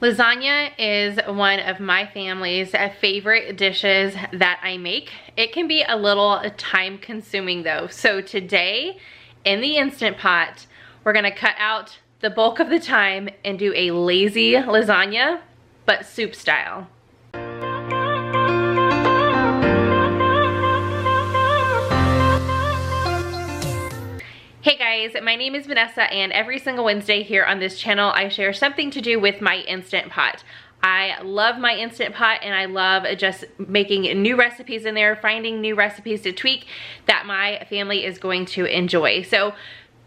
Lasagna is one of my family's favorite dishes that I make. It can be a little time consuming though. So today in the Instant Pot, we're gonna cut out the bulk of the time and do a lazy lasagna, but soup style. Hey guys, my name is Vanessa, and every single Wednesday here on this channel I share something to do with my Instant Pot. I love my Instant Pot and I love just making new recipes in there, finding new recipes to tweak that my family is going to enjoy. So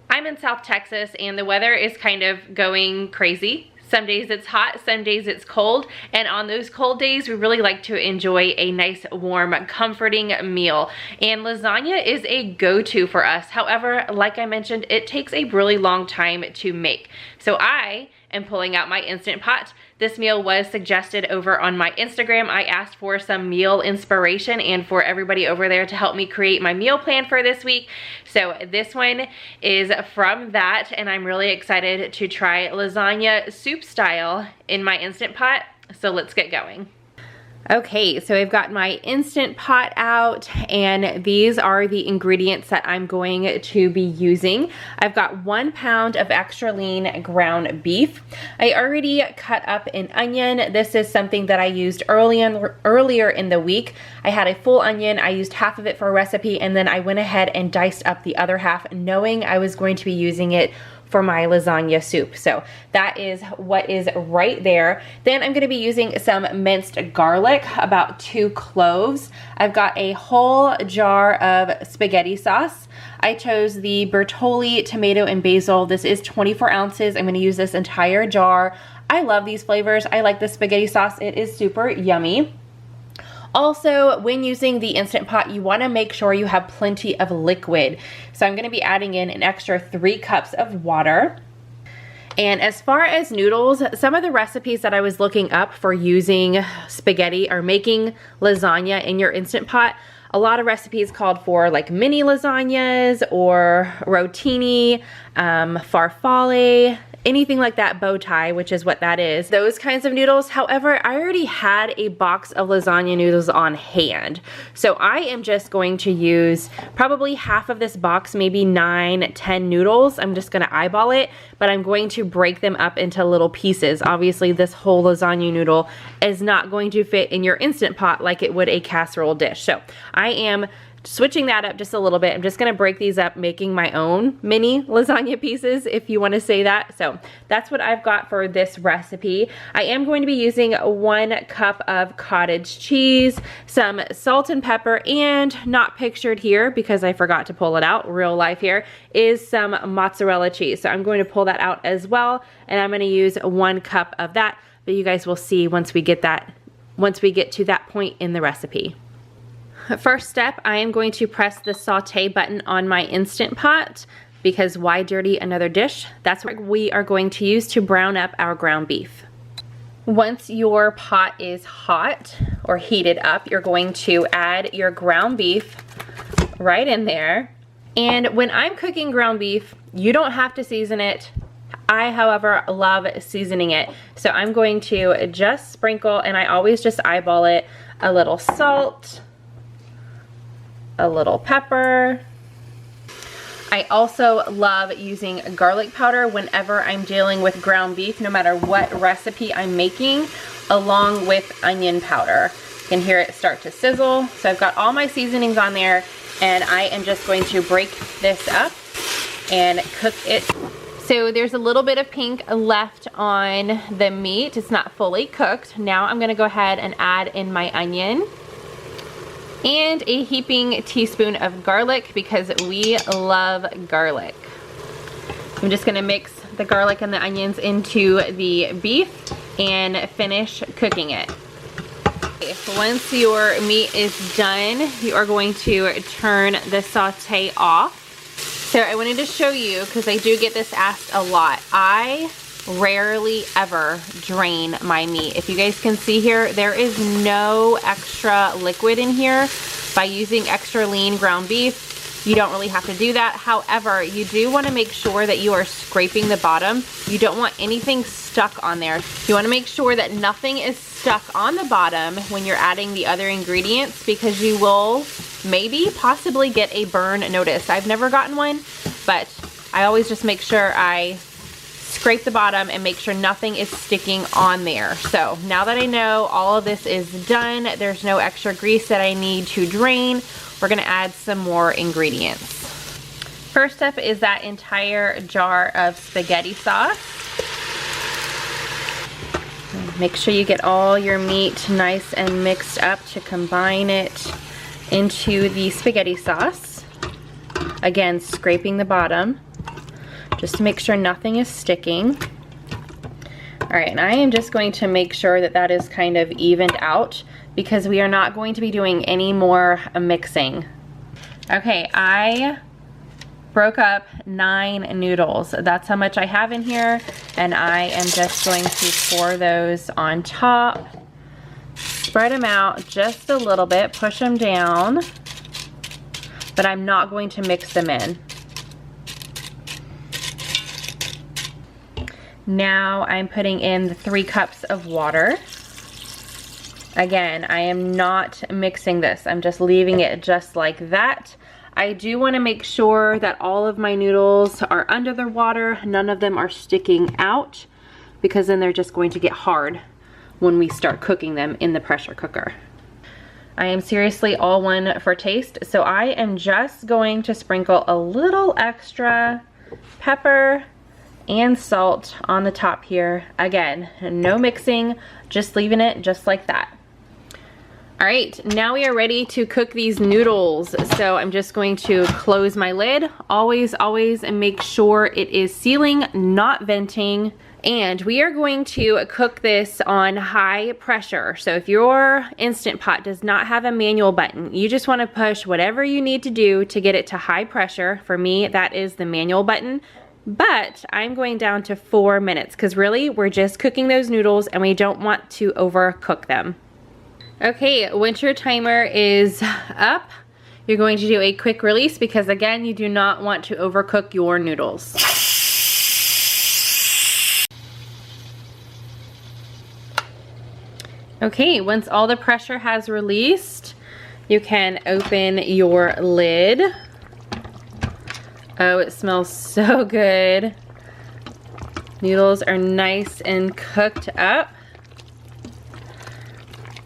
I'm in South Texas and the weather is kind of going crazy. Some days it's hot, some days it's cold, and on those cold days we really like to enjoy a nice warm comforting meal, and lasagna is a go-to for us. However, like I mentioned, it takes a really long time to make. So I am pulling out my Instant Pot. This meal was suggested over on my Instagram. I asked for some meal inspiration and for everybody over there to help me create my meal plan for this week. So this one is from that, and I'm really excited to try lasagna soup style in my Instant Pot. So let's get going. Okay, so I've got my Instant Pot out, and these are the ingredients that I'm going to be using. I've got 1 pound of extra lean ground beef. I already cut up an onion. This is something that I used earlier in the week. I had a full onion. I used half of it for a recipe, and then I went ahead and diced up the other half, knowing I was going to be using it for my lasagna soup. So that is what is right there. Then I'm gonna be using some minced garlic, about 2 cloves. I've got a whole jar of spaghetti sauce. I chose the Bertolli tomato and basil. This is 24 ounces. I'm gonna use this entire jar. I love these flavors. I like the spaghetti sauce. It is super yummy. Also, when using the Instant Pot, you want to make sure you have plenty of liquid. So I'm going to be adding in an extra 3 cups of water. And as far as noodles, some of the recipes that I was looking up for using spaghetti or making lasagna in your Instant Pot, a lot of recipes called for like mini lasagnas or rotini, farfalle, anything like that, bow tie, which is what that is, those kinds of noodles. However, I already had a box of lasagna noodles on hand. So I am just going to use probably half of this box, maybe 9, 10 noodles. I'm just gonna eyeball it, but I'm going to break them up into little pieces. Obviously, this whole lasagna noodle is not going to fit in your Instant Pot like it would a casserole dish. So I am switching that up just a little bit. I'm just gonna break these up, making my own mini lasagna pieces, if you wanna say that. So that's what I've got for this recipe. I am going to be using 1 cup of cottage cheese, some salt and pepper, and not pictured here because I forgot to pull it out, real life here, is some mozzarella cheese. So I'm going to pull that out as well, and I'm gonna use 1 cup of that, but you guys will see once we get to that point in the recipe. First step, I am going to press the saute button on my Instant Pot because why dirty another dish? That's what we are going to use to brown up our ground beef. Once your pot is hot or heated up, you're going to add your ground beef right in there. And when I'm cooking ground beef, you don't have to season it. I, however, love seasoning it. So I'm going to just sprinkle, and I always just eyeball it, a little salt, a little pepper. I also love using garlic powder whenever I'm dealing with ground beef, no matter what recipe I'm making, along with onion powder. You can hear it start to sizzle. So I've got all my seasonings on there, and I am just going to break this up and cook it. So there's a little bit of pink left on the meat. It's not fully cooked. Now I'm gonna go ahead and add in my onion and a heaping teaspoon of garlic because we love garlic. I'm just gonna mix the garlic and the onions into the beef and finish cooking it. Okay, once your meat is done, you are going to turn the saute off. So I wanted to show you, because I do get this asked a lot, I rarely ever drain my meat. If you guys can see here, there is no extra liquid in here. By using extra lean ground beef, you don't really have to do that. However, you do want to make sure that you are scraping the bottom. You don't want anything stuck on there. You want to make sure that nothing is stuck on the bottom when you're adding the other ingredients, because you will maybe possibly get a burn notice. I've never gotten one, but I always just make sure I scrape the bottom and make sure nothing is sticking on there. So now that I know all of this is done, there's no extra grease that I need to drain, we're gonna add some more ingredients. First up is that entire jar of spaghetti sauce. Make sure you get all your meat nice and mixed up to combine it into the spaghetti sauce. Again, scraping the bottom just to make sure nothing is sticking. All right, and I am just going to make sure that that is kind of evened out, because we are not going to be doing any more mixing. Okay, I broke up 9 noodles. That's how much I have in here, and I am just going to pour those on top. Spread them out just a little bit, push them down, but I'm not going to mix them in. Now I'm putting in the 3 cups of water. Again, I am not mixing this. I'm just leaving it just like that. I do want to make sure that all of my noodles are under the water. None of them are sticking out, because then they're just going to get hard when we start cooking them in the pressure cooker. I am seriously all one for taste, so I am just going to sprinkle a little extra pepper and salt on the top here. Again, no mixing, just leaving it just like that. All right, now we are ready to cook these noodles. So I'm just going to close my lid. Always make sure it is sealing, not venting. And we are going to cook this on high pressure. So if your Instant Pot does not have a manual button, you just want to push whatever you need to do to get it to high pressure. For me, that is the manual button. But I'm going down to 4 minutes, because really we're just cooking those noodles and we don't want to overcook them. Okay, once your timer is up, you're going to do a quick release, because again, you do not want to overcook your noodles. Okay, once all the pressure has released, you can open your lid. Oh, it smells so good. Noodles are nice and cooked up.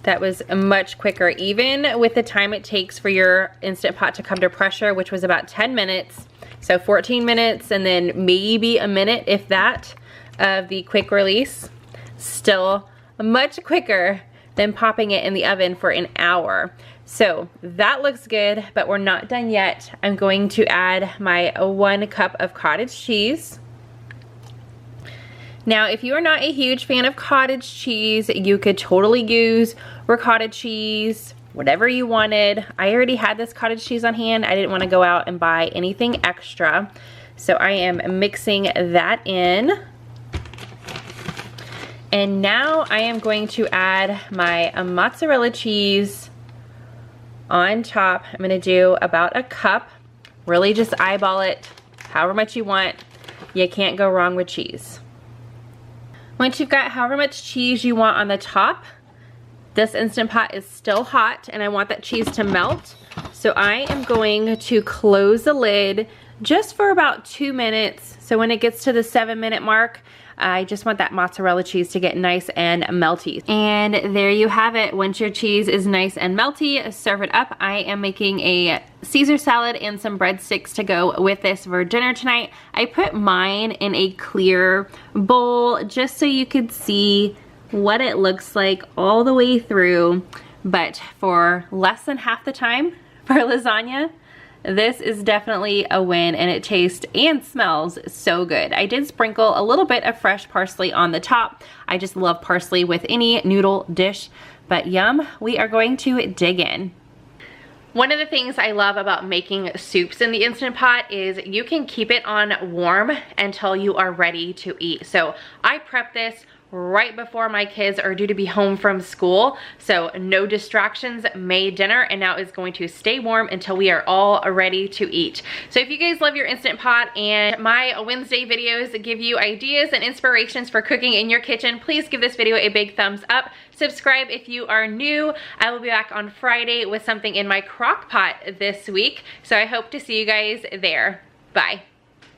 That was much quicker, even with the time it takes for your Instant Pot to come to pressure, which was about 10 minutes. So 14 minutes and then maybe a minute, if that, of the quick release. Still much quicker than popping it in the oven for an hour. So that looks good, but we're not done yet. I'm going to add my 1 cup of cottage cheese. Now, if you are not a huge fan of cottage cheese, you could totally use ricotta cheese, whatever you wanted. I already had this cottage cheese on hand. I didn't want to go out and buy anything extra. So I am mixing that in. And now I am going to add my mozzarella cheese on top. I'm gonna do about a cup. Really just eyeball it however much you want. You can't go wrong with cheese. Once you've got however much cheese you want on the top, this Instant Pot is still hot and I want that cheese to melt. So I am going to close the lid just for about 2 minutes. So when it gets to the 7-minute mark, I just want that mozzarella cheese to get nice and melty. And there you have it. Once your cheese is nice and melty, serve it up. I am making a Caesar salad and some breadsticks to go with this for dinner tonight. I put mine in a clear bowl just so you could see what it looks like all the way through. But for less than half the time for lasagna, this is definitely a win, and it tastes and smells so good. I did sprinkle a little bit of fresh parsley on the top. I just love parsley with any noodle dish, but yum. We are going to dig in. One of the things I love about making soups in the Instant Pot is you can keep it on warm until you are ready to eat. So I prep this right before my kids are due to be home from school. So no distractions, made dinner, and now is going to stay warm until we are all ready to eat. So if you guys love your Instant Pot and my Wednesday videos give you ideas and inspirations for cooking in your kitchen, please give this video a big thumbs up. Subscribe if you are new. I will be back on Friday with something in my crock pot this week. So I hope to see you guys there. Bye.